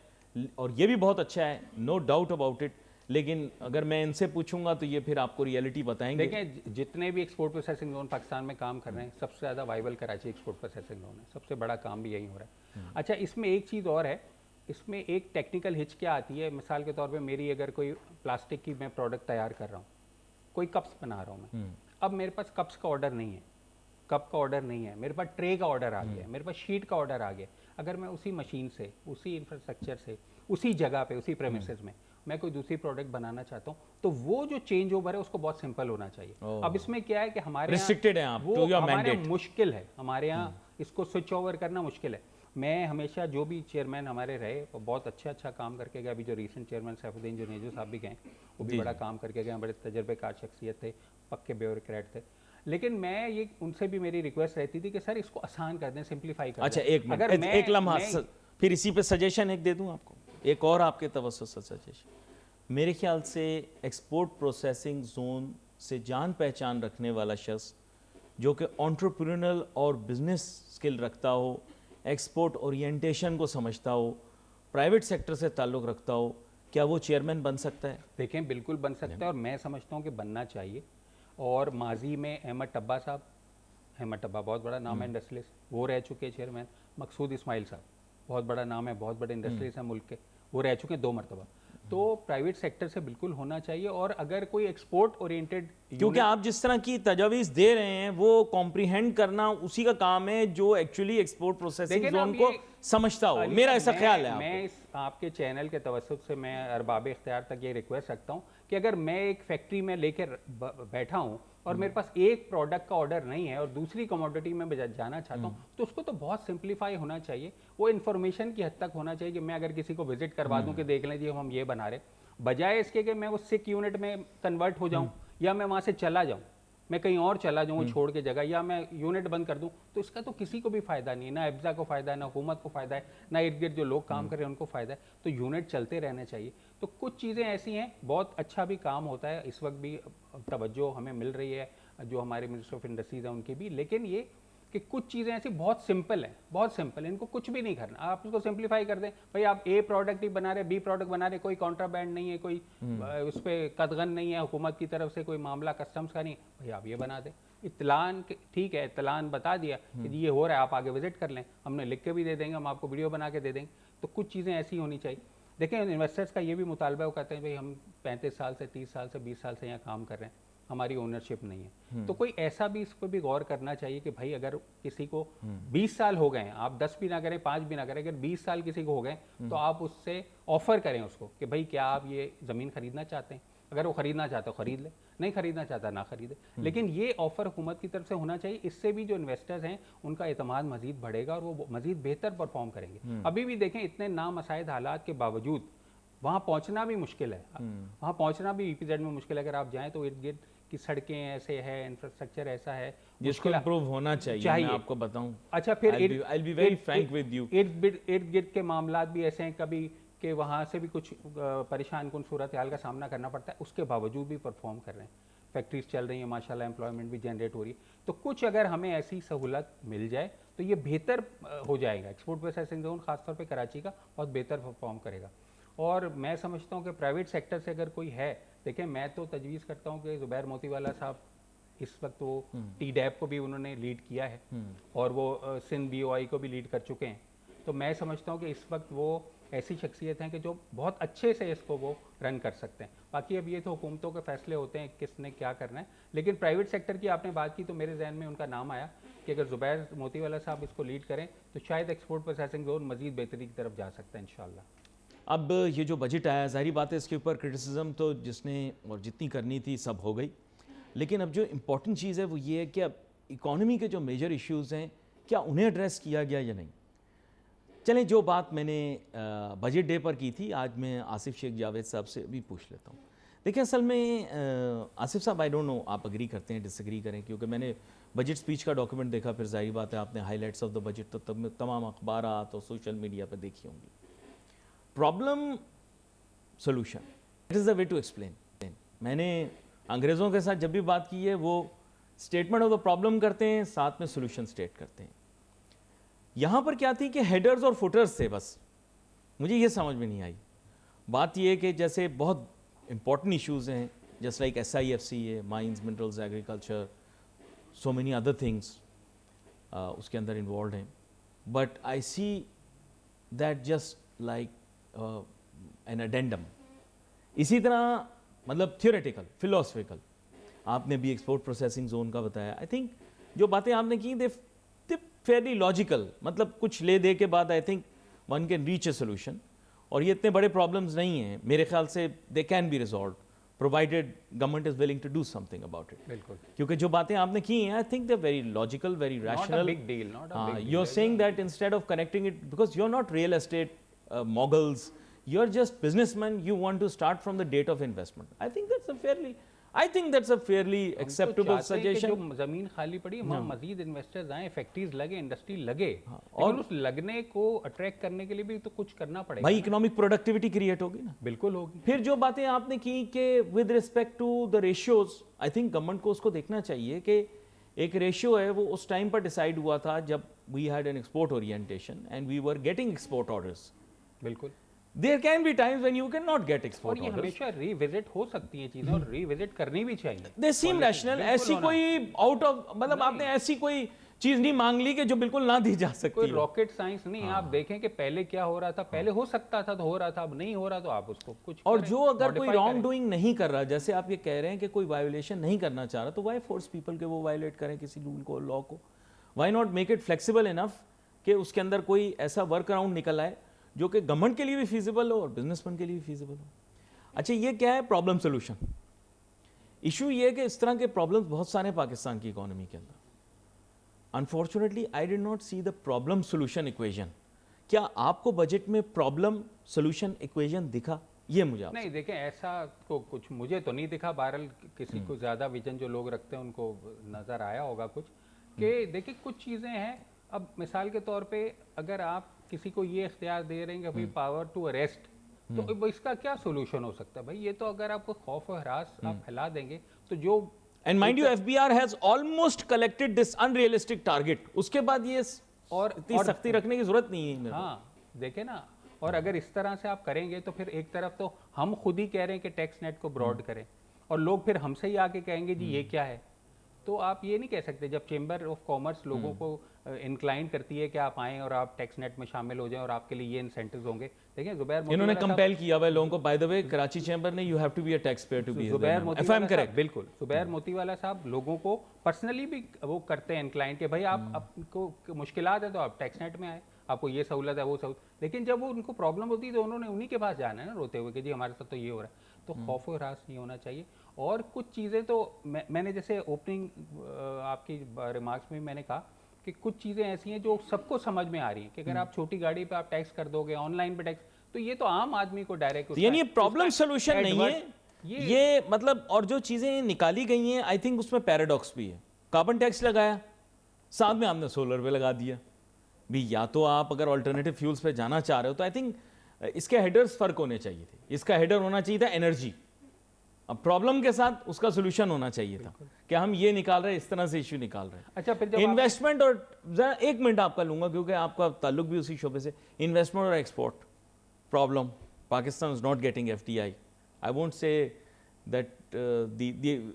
और ये भी बहुत अच्छा है, नो डाउट अबाउट इट। लेकिन अगर मैं इनसे पूछूंगा तो ये फिर आपको रियलिटी बताएंगे।
देखिए, जितने भी एक्सपोर्ट प्रोसेसिंग जोन पाकिस्तान में काम कर रहे हैं, सबसे ज़्यादा viable Karachi export processing zone है, सबसे बड़ा काम भी यही हो रहा है। अच्छा, इसमें एक चीज़ और है, इसमें एक टेक्निकल हिच क्या आती है। मिसाल के तौर पे मेरी अगर कोई प्लास्टिक की मैं प्रोडक्ट तैयार कर रहा हूँ, कोई कप्स बना रहा हूँ मैं, अब मेरे पास कप्स का ऑर्डर नहीं है, कप का ऑर्डर नहीं है, मेरे पास ट्रे का ऑर्डर आ गया, मेरे पास शीट का ऑर्डर आ गया। अगर मैं उसी मशीन से, उसी इंफ्रास्ट्रक्चर से, उसी जगह पे, उसी प्रेमिसेस में मैं कोई दूसरी प्रोडक्ट बनाना चाहता हूँ, तो वो जो चेंज ओवर है उसको बहुत सिंपल होना चाहिए। अब इसमें क्या है कि हमारे
रिस्ट्रिक्टेड है, आप
वो हमारे यहाँ मुश्किल है, हमारे यहाँ इसको स्विच ओवर करना मुश्किल है। मैं हमेशा जो भी चेयरमैन हमारे रहे वो बहुत अच्छा काम करके गए। अभी जो रीसेंट चेयरमैन सैफुद्दीन जुनेजो साहब भी गए, वो भी बड़ा काम करके गए, बड़े तजर्बेकार शख्सियत थे, पक्के ब्यूरोक्रेट थे। लेकिन मैं ये उनसे भी मेरी रिक्वेस्ट रहती थी कि सर इसको आसान कर दें, सिंप्लीफाई कर दें।
अच्छा, एक लम्हा फिर इसी पे सजेशन एक दे दूं आपको, एक और आपके तवज्जुह से सजेशन। मेरे ख्याल से एक्सपोर्ट प्रोसेसिंग जोन से जान पहचान रखने वाला शख्स जो कि एंटरप्रेन्योरल और बिजनेस स्किल रखता हो, एक्सपोर्ट ओरिएंटेशन को समझता हो, प्राइवेट सेक्टर से ताल्लुक़ रखता हो, क्या वो चेयरमैन बन सकता है?
देखें, बिल्कुल बन सकता है और मैं समझता हूँ कि बनना चाहिए। और माजी में अहमद टब्बा साहब, अहमद टब्बा बहुत बड़ा नाम है इंडस्ट्रियलिस्ट, वो रह चुके चेयरमैन। मकसूद इस्माइल साहब बहुत बड़ा नाम है, बहुत बड़े इंडस्ट्रियलिस्ट हैं मुल्क के, वो रह चुके हैं 2 मरतबा। तो प्राइवेट सेक्टर से बिल्कुल होना चाहिए। और अगर कोई एक्सपोर्ट ओरिएंटेड,
क्योंकि आप जिस तरह की तजावीज़ दे रहे हैं वो कॉम्प्रीहेंड करना उसी का काम है जो एक्चुअली एक्सपोर्ट प्रोसेसिंग जोन को समझता हो, मेरा ऐसा ख्याल है।
मैं इस आपके चैनल के तवज्जुह से मैं अरबाब इख्तियार तक ये रिक्वेस्ट रखता हूँ कि अगर मैं एक फैक्ट्री में लेकर बैठा हूँ और मेरे पास एक प्रोडक्ट का ऑर्डर नहीं है और दूसरी कमोडिटी में जाना चाहता हूँ, तो उसको तो बहुत सिंप्लीफाई होना चाहिए। वो इन्फॉर्मेशन की हद तक होना चाहिए कि मैं अगर किसी को विजिट करवा दूँ कि देख लें जी हम ये बना रहे, बजाय इसके कि मैं वो सिक यूनिट में कन्वर्ट हो जाऊँ या मैं वहाँ से चला जाऊँ, मैं कहीं और चला जाऊँ छोड़ के जगह, या मैं यूनिट बंद कर दूं, तो इसका तो किसी को भी फ़ायदा नहीं है, ना एब्जा को फ़ायदा है, ना हुकूमत को फ़ायदा है, ना इर्द गिर्द जो लोग काम कर रहे हैं उनको फ़ायदा है। तो यूनिट चलते रहने चाहिए। तो कुछ चीज़ें ऐसी हैं, बहुत अच्छा भी काम होता है, इस वक्त भी तवज्जो हमें मिल रही है जो हमारे मिनिस्टर ऑफ इंडस्ट्रीज़ हैं उनकी भी। लेकिन ये कि कुछ चीज़ें ऐसी बहुत सिंपल हैं, बहुत सिंपल है, इनको कुछ भी नहीं करना। आप इसको सिंप्लीफाई कर दें, भाई आप ए प्रोडक्ट ही बना रहे, बी प्रोडक्ट बना रहे, कोई कॉन्ट्राबैंड नहीं है, कोई उस पर कदगन नहीं है हुकूमत की तरफ से, कोई मामला कस्टम्स का नहीं, भाई आप ये बना दें। इत्तलान ठीक है, इत्तलान बता दिया कि ये हो रहा है, आप आगे विजिट कर लें, हमने लिख के भी दे देंगे, हम आपको वीडियो बना के दे देंगे। तो कुछ चीज़ें ऐसी होनी चाहिए। देखें, इन्वेस्टर्स का ये भी मुतालबा, वो कहते हैं भाई हम 35 साल से, 30 साल से, 20 साल से यहाँ काम कर रहे हैं, हमारी ओनरशिप नहीं है। तो कोई ऐसा भी इस पर भी गौर करना चाहिए कि भाई अगर किसी को 20 साल हो गए हैं, आप 10 भी ना करें, 5 भी ना करें, अगर 20 साल किसी को हो गए तो आप उससे ऑफर करें उसको कि भाई क्या आप ये ज़मीन खरीदना चाहते हैं। अगर वो खरीदना चाहता है खरीद ले, नहीं खरीदना चाहता ना खरीदे। लेकिन ये ऑफर हुकूमत की तरफ से होना चाहिए। इससे भी जो इन्वेस्टर्स हैं उनका एतमाद मजीद बढ़ेगा और वो मजीद बेहतर परफॉर्म करेंगे। अभी भी देखें, इतने नामसाइद हालात के बावजूद वहाँ पहुँचना भी मुश्किल है, वहाँ पहुँचना भी EPZ में मुश्किल है। अगर आप जाएँ तो इर्द गिर्द की सड़कें ऐसे है, इंफ्रास्ट्रक्चर ऐसा है
जिसको इम्प्रूव होना चाहिए। मैं आपको बताऊं,
अच्छा, फिर
I'll be very frank with you,
इर्द गिर्द के मामलात भी ऐसे हैं कभी कि वहाँ से भी कुछ परेशान कुन सूरत हाल का सामना करना पड़ता है, उसके बावजूद भी परफॉर्म कर रहे हैं, फैक्ट्रीज चल रही हैं माशाल्लाह, एम्प्लॉयमेंट भी जनरेट हो रही है। तो कुछ अगर हमें ऐसी सहूलत मिल जाए तो ये बेहतर हो जाएगा। एक्सपोर्ट प्रोसेसिंग जोन खासतौर पे कराची का बहुत बेहतर परफॉर्म करेगा। और मैं समझता हूँ कि प्राइवेट सेक्टर से अगर कोई है, देखिए मैं तो तजवीज़ करता हूँ कि ज़ुबैर मोतीवाला साहब इस वक्त वो TDAP को भी उन्होंने लीड किया है और वो सिंध BOI को भी लीड कर चुके हैं। तो मैं समझता हूँ कि इस वक्त वो ऐसी शख्सियत हैं कि जो बहुत अच्छे से इसको वो रन कर सकते हैं। बाकी अब ये तो हुकूमतों के फैसले होते हैं किसने क्या करना है। लेकिन प्राइवेट सेक्टर की आपने बात की तो मेरे जहन में उनका नाम आया कि अगर ज़ुबैर मोतीवाला साहब इसको लीड करें तो शायद एक्सपोर्ट प्रोसेसिंग जोन मज़ीद बेहतरी की तरफ जा सकता है इंशाअल्लाह।
अब ये जो बजट आया, ज़ाहिर बात है इसके ऊपर क्रिटिसिज्म तो जिसने और जितनी करनी थी सब हो गई, लेकिन अब जो इम्पोर्टेंट चीज़ है वो ये है कि अब इकॉनमी के जो मेजर इश्यूज़ हैं क्या उन्हें एड्रेस किया गया या नहीं। चलें, जो बात मैंने बजट डे पर की थी, आज मैं आसिफ शेख जावेद साहब से भी पूछ लेता हूँ। देखिए, असल में आसिफ साहब, आई डोंट नो आप अग्री करते हैं डिसएग्री करें, क्योंकि मैंने बजट स्पीच का डॉक्यूमेंट देखा, फिर जाहिर बात है आपने हाईलाइट्स ऑफ द बजट तो तमाम अखबारात और सोशल मीडिया पर देखी होंगी। Problem solution, it is the way to explain. मैंने अंग्रेज़ों के साथ जब भी बात की है वो स्टेटमेंट ऑफ द प्रॉब्लम करते हैं, साथ में सोल्यूशन स्टेट करते हैं। यहाँ पर क्या थी कि हेडर्स और फुटर्स थे, बस मुझे ये समझ में नहीं आई। बात ये है कि जैसे बहुत इंपॉर्टेंट इश्यूज़ हैं, जस्ट लाइक SIFC है, mines, minerals, agriculture, so many other things उसके अंदर इन्वॉल्व हैं, but I see that just like an addendum. इसी तरह मतलब थियोरेटिकल, फिलोसफिकल, आपने भी एक्सपोर्ट प्रोसेसिंग जोन का बताया। आई थिंक जो बातें आपने की दे फेयरली लॉजिकल, मतलब कुछ ले दे के बाद I think one can reach a solution. और ये इतने बड़े प्रॉब्लम्स नहीं हैं मेरे ख्याल से, they can be resolve provided government is willing to do something about it.
बिल्कुल,
क्योंकि जो बातें आपने की हैं I think they very logical, very rational.
Big deal, not a big
you are saying that instead of connecting it, because you are not real estate moguls, you're just businessmen, you want to start from the date of investment. I think that's a fairly acceptable suggestion.
जो जमीन खाली पड़ी है वहाँ मजीद investors आए, factories लगे, industry लगे, और उस लगने को अट्रैक्ट करने के लिए भी तो कुछ करना पड़ेगा
भाई। इकोनॉमिक प्रोडक्टिविटी क्रिएट होगी ना।
बिल्कुल होगी।
फिर जो बातें आपने की कि with respect to the ratios, I think government को उसको देखना चाहिए कि एक रेशियो है वो उस टाइम पर डिसाइड हुआ था जब we had an export orientation and we were getting export orders.
बिल्कुल,
there can be times when you can not get export
और ये हमेशा रिविजिट हो सकती है चीजें, और रिविजिट करनी भी चाहिए।
दे सीम रैशनल। ऐसी कोई आउट ऑफ, मतलब आपने ऐसी कोई चीज नहीं मांग ली कि जो बिल्कुल ना दी जा सकती।
कोई रॉकेट साइंस नहीं है। आप देखें कि पहले क्या हो रहा था, पहले हो सकता था तो हो रहा था, अब नहीं हो रहा तो आप उसको कुछ
और
करें,
जो अगर कोई
modify
रॉन्ग डूइंग नहीं कर रहा, जैसे आप ये कह रहे हैं कि कोई वायोलेशन नहीं करना चाह रहा, तो वाई फोर्स पीपल के वो वायोलेट करें किसी रूल को, लॉ को? Why not make it flexible enough कि उसके अंदर कोई ऐसा वर्क अराउंड निकल आए जो कि गवर्नमेंट के लिए भी फीजिबल हो और बिजनेसमैन के लिए भी फीजिबल हो। अच्छा, ये क्या है प्रॉब्लम सोल्यूशन? इशू ये है कि इस तरह के प्रॉब्लम्स बहुत सारे पाकिस्तान की इकोनॉमी के अंदर। Unfortunately I did not see the problem solution equation. क्या आपको बजट में प्रॉब्लम सोल्यूशन इक्वेशन दिखा? ये मुझे
नहीं, देखें ऐसा को कुछ मुझे तो नहीं दिखा। बहरहाल किसी को ज़्यादा विजन जो लोग रखते हैं उनको नज़र आया होगा कुछ, कि देखिए कुछ चीज़ें हैं। अब मिसाल के तौर पे अगर आप किसी को ये इख्तियार दे रहे हैं कि भाई पावर टू अरेस्ट, तो इसका क्या सोल्यूशन हो सकता है भाई? ये तो अगर आपको खौफ और हरास आप फैला देंगे तो जो,
and mind you FBR has almost collected this unrealistic target, उसके बाद ये और इतनी सख्ती रखने की जरूरत नहीं है।
हाँ देखें ना, और अगर इस तरह से आप करेंगे तो फिर एक तरफ तो हम खुद ही कह रहे हैं कि टैक्स नेट को ब्रॉड करें, और लोग फिर हमसे ही आके कहेंगे जी ये क्या है। तो आप ये नहीं कह सकते, जब चेंबर ऑफ कॉमर्स लोगों को इंक्लाइन करती है कि आप आएँ और आप टैक्स नेट में शामिल हो जाएं और आपके लिए ये इंसेंटिव्स होंगे। देखिए ज़ुबैर,
इन्होंने कंपेल किया हुआ है लोगों को। By the way Karachi chamber ने, you have to be a tax payer to be,
Zubair Motiwala sahab, बिल्कुल ज़ुबैर मोतीवाला साहब लोगों को पर्सनली भी वो करते हैं इंक्लाइन कि भाई आपको मुश्किलात है तो आप टैक्स नेट में आए, आपको ये सहूलत है वो सहूलत। लेकिन जब वो उनको प्रॉब्लम होती है तो उन्होंने उन्हीं के पास जाना है ना रोते हुए कि जी हमारे साथ तो ये हो रहा है। तो खौफ और हरास नहीं होना चाहिए। और कुछ चीज़ें तो मैंने जैसे ओपनिंग आपकी रिमार्क्स में मैंने कहा कि कुछ चीज़ें ऐसी हैं जो सबको समझ में आ रही हैं कि अगर आप छोटी गाड़ी पे आप टैक्स कर दोगे, ऑनलाइन पे टैक्स, तो ये तो आम आदमी को डायरेक्ट,
यानी ये प्रॉब्लम सोल्यूशन नहीं है ये मतलब। और जो चीज़ें निकाली गई हैं आई थिंक उसमें पैराडॉक्स भी है। कार्बन टैक्स लगाया, साथ में आपने सोलर पे लगा दिया भी। या तो आप अगर ऑल्टरनेटिव फ्यूल्स पे जाना चाह रहे हो तो आई थिंक इसके हेडर्स फर्क होने चाहिए थे। इसका हेडर होना चाहिए था एनर्जी, अब प्रॉब्लम के साथ उसका सोल्यूशन होना चाहिए था कि हम ये निकाल रहे हैं, इस तरह से इश्यू निकाल रहे हैं।
अच्छा, फिर
इन्वेस्टमेंट और जरा एक मिनट आपका लूंगा क्योंकि आपका ताल्लुक भी उसी शोबे से। इन्वेस्टमेंट और export problem, Pakistan is not getting FDI। I won't say that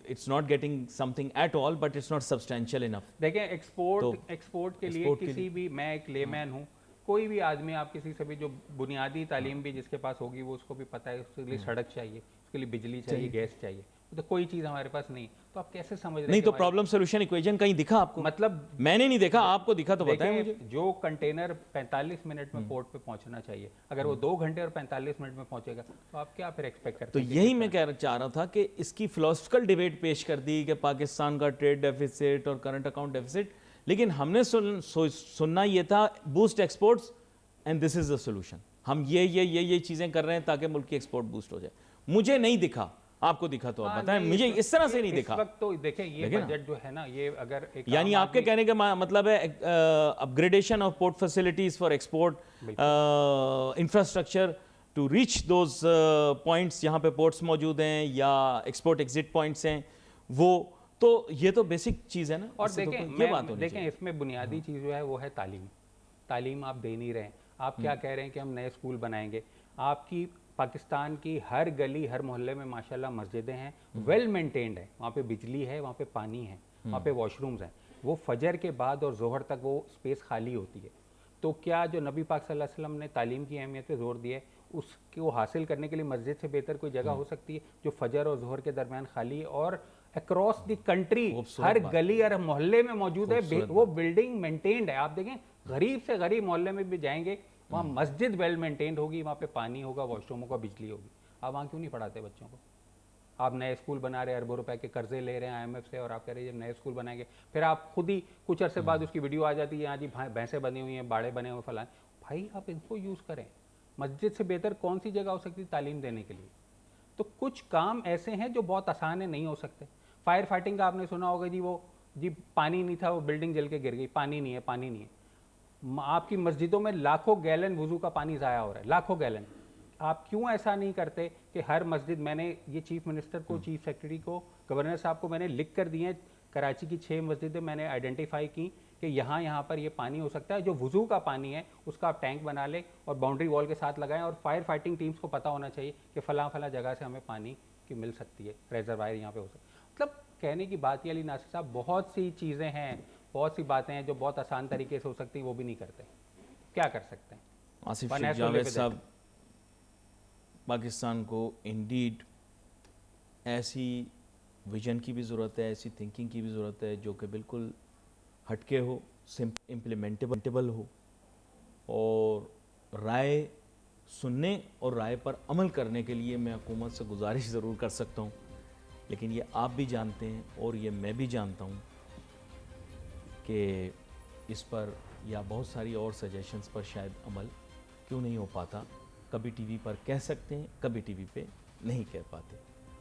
it's not getting something at all, but it's not substantial enough.
देखें एक्सपोर्ट के लिए किसी भी, मैं एक लेमैन हूँ, कोई भी आदमी, आप किसी से भी जो बुनियादी तालीम भी जिसके पास होगी वो उसको भी पता है उसके लिए सड़क चाहिए, उसके लिए बिजली चाहिए, गैस चाहिए, तो कोई चीज़ हमारे पास नहीं, तो आप कैसे समझ रहे हैं
नहीं
कि
तो
हमारे-
प्रॉब्लम सोल्यूशन इक्वेशन कहीं दिखा आपको?
मतलब
मैंने नहीं देखा, आपको दिखा तो बताएं
देखिए,
मुझे।
जो कंटेनर 45 मिनट में पोर्ट पे पहुंचना चाहिए, अगर वो 2 घंटे और 45 मिनट में पहुंचेगा तो आप क्या फिर एक्सपेक्ट करते
तो
हैं कि
यही
किस
मैं चाह रहा था कि इसकी फिलोसफिकल डिबेट पेश कर दी कि पाकिस्तान का ट्रेड डेफिसिट और करंट अकाउंट डेफिसिट, लेकिन हमने सुनना ये था boost exports and this is the solution. हम ये चीजें कर रहे हैं ताकि मुल्क की एक्सपोर्ट बूस्ट हो जाए। मुझे नहीं दिखा, आपको दिखा तो आप
हाँ,
बताएं,
नहीं,
मुझे इस तरह से नहीं
इस
दिखा।
वक्त तो देखिए ये
देखिए ना।
बजट जो है ना, ये अगर एक
यानी
आम
आपके
आदमी-
कहने का मतलब है upgradation of port facilities for export, infrastructure to reach those points जहां पे पोर्ट्स मौजूद हैं या एक्सपोर्ट एग्जिट पॉइंट्स हैं, वो तो ये तो बेसिक चीज़ है ना।
और
इससे तो
देखें,
कोई- ये बात होनी
देखें
चाहिए।
इसमें बुनियादी चीज़ जो है वो है तालीम। तालीम आप दे नहीं रहे हैं। आप क्या कह रहे हैं कि हम नए स्कूल बनाएंगे। आपकी पाकिस्तान की हर गली हर मोहल्ले में माशाल्लाह मस्जिदें हैं, वेल मेंटेन्ड है, वहाँ पे बिजली है, वहाँ पे पानी है, वहाँ पे वॉशरूम्स हैं। वो फजर के बाद और जोहर तक वो स्पेस खाली होती है। तो क्या जो नबी पाक सल्लल्लाहु अलैहि वसल्लम ने तालीम की अहमियत पे जोर दिया है, उसको हासिल करने के लिए मस्जिद से बेहतर कोई जगह हो सकती है जो फजर और जोहर के दरमियान खाली है और अक्रॉस द कंट्री हर गली और मोहल्ले में मौजूद है, वो बिल्डिंग मेंटेन्ड है। आप देखें, गरीब से गरीब मोहल्ले में भी जाएंगे, वहाँ मस्जिद वेल मेंटेन्ड होगी, वहाँ पे पानी होगा, वॉशरूम होगा, बिजली होगी। आप वहाँ क्यों नहीं पढ़ाते बच्चों को? आप नए स्कूल बना रहे हैं, अरबों रुपए के कर्जे ले रहे हैं IMF से, और आप कह रहे हैं जब नए स्कूल बनाएंगे, फिर आप खुद ही कुछ अरसे बाद उसकी वीडियो आ जाती है, यहाँ जी भैंसें बनी हुई हैं, बाड़े बने हुए फलान। भाई आप इनको यूज़ करें। मस्जिद से बेहतर कौन सी जगह हो सकती है तालीम देने के लिए? तो कुछ काम ऐसे हैं जो बहुत आसान है, नहीं हो सकते। फायर फाइटिंग का आपने सुना होगा जी, वो जी पानी नहीं था, वो बिल्डिंग जल के गिर गई, पानी नहीं है, पानी नहीं है। आपकी मस्जिदों में लाखों गैलन वुजू का पानी ज़ाया हो रहा है, लाखों गैलन। आप क्यों ऐसा नहीं करते कि हर मस्जिद, मैंने ये चीफ मिनिस्टर को, चीफ सेक्रेटरी को, गवर्नर साहब को मैंने लिख कर दिए हैं, कराची की 6 मस्जिदें मैंने आइडेंटिफाई की कि यहाँ पर ये पानी हो सकता है, जो वुजू का पानी है उसका आप टैंक बना लें और बाउंड्री वॉल के साथ लगाएं, और फायर फाइटिंग टीम्स को पता होना चाहिए कि फला जगह से हमें पानी की मिल सकती है, रेजरवायर यहाँ पे हो सकता है। मतलब कहने की बात ये, अली नासिर साहब, बहुत सी चीज़ें हैं, बहुत सी बातें हैं जो बहुत आसान तरीके से हो सकती है, वो भी नहीं करते। क्या कर सकते हैं?
आसिफ शेख जावेद साहब, पाकिस्तान को इंडीड ऐसी विजन की भी ज़रूरत है, ऐसी थिंकिंग की भी ज़रूरत है जो कि बिल्कुल हटके हो, इम्प्लीमेंटेबल हो, और राय सुनने और राय पर अमल करने के लिए मैं हुकूमत से गुजारिश ज़रूर कर सकता हूँ। लेकिन ये आप भी जानते हैं और ये मैं भी जानता हूँ कि इस पर या बहुत सारी और सजेशंस पर शायद अमल क्यों नहीं हो पाता। कभी टीवी पर कह सकते हैं, कभी टीवी पे नहीं कह पाते।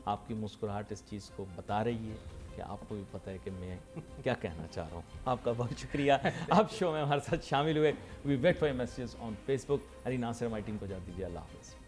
आपकी मुस्कुराहट इस चीज़ को बता रही है कि आपको भी पता है कि मैं क्या कहना चाह रहा हूँ। आपका बहुत शुक्रिया, आप शो में हमारे साथ शामिल हुए। We wait for your messages on Facebook. Ali Nasir, हमारी टीम को जा दीजिए। अल्लाह हाफ़िज़।